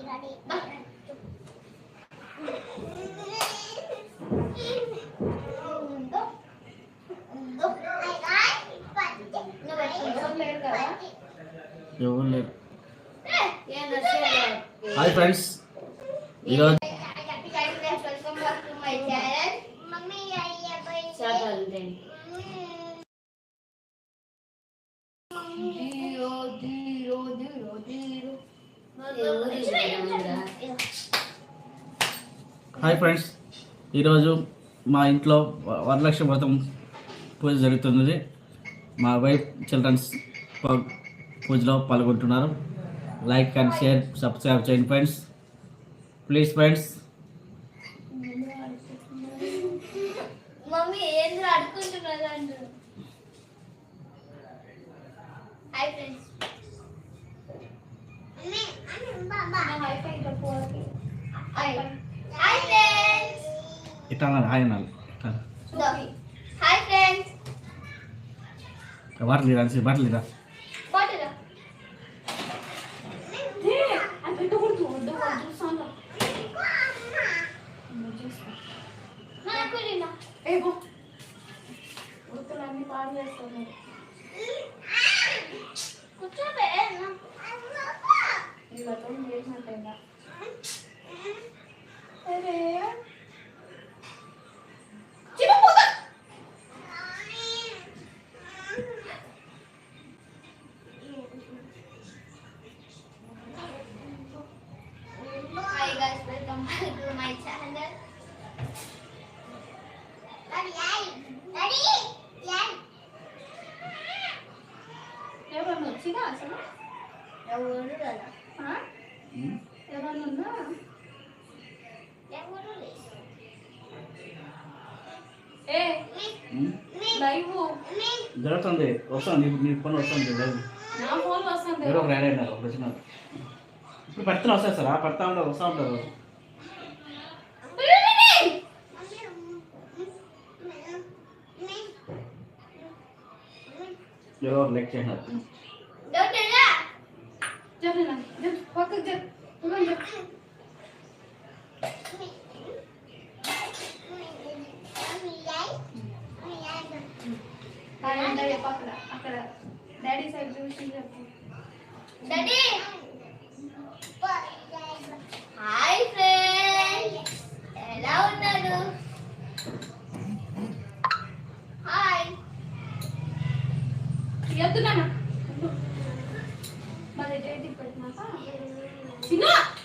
Hi friends, ఈరోజు ఈరోజు మా ఇంట్లో వరలక్ష్మి వ్రతం పూజ జరుగుతున్నది. మా వైఫ్ చిల్డ్రన్స్ పూజలో పాల్గొంటున్నారు. లైక్ అండ్ షేర్, సబ్స్క్రైబ్ చేయండి ఫ్రెండ్స్, ప్లీజ్ ఫ్రెండ్స్. మమ్మీ ఏంది అడుకుంటున్నారు? హాయ్ ఫ్రెండ్స్, ఇట్లా హాయ్ అనాలి. హాయ్ ఫ్రెండ్స్, వాటర్ లేదా వాటర్ లేదా జరుగుతుంది. వస్తుంది, నీ ఫోన్ వస్తుంది. ఎవరో ఒక యాడ్ అయినారు, వచ్చినారు. ఇప్పుడు పడుతున్నా వస్తాయి సార్, పడతా ఉంటారు, వస్తూ ఉంటారు. ఎవరో లైక్ చేసినారు.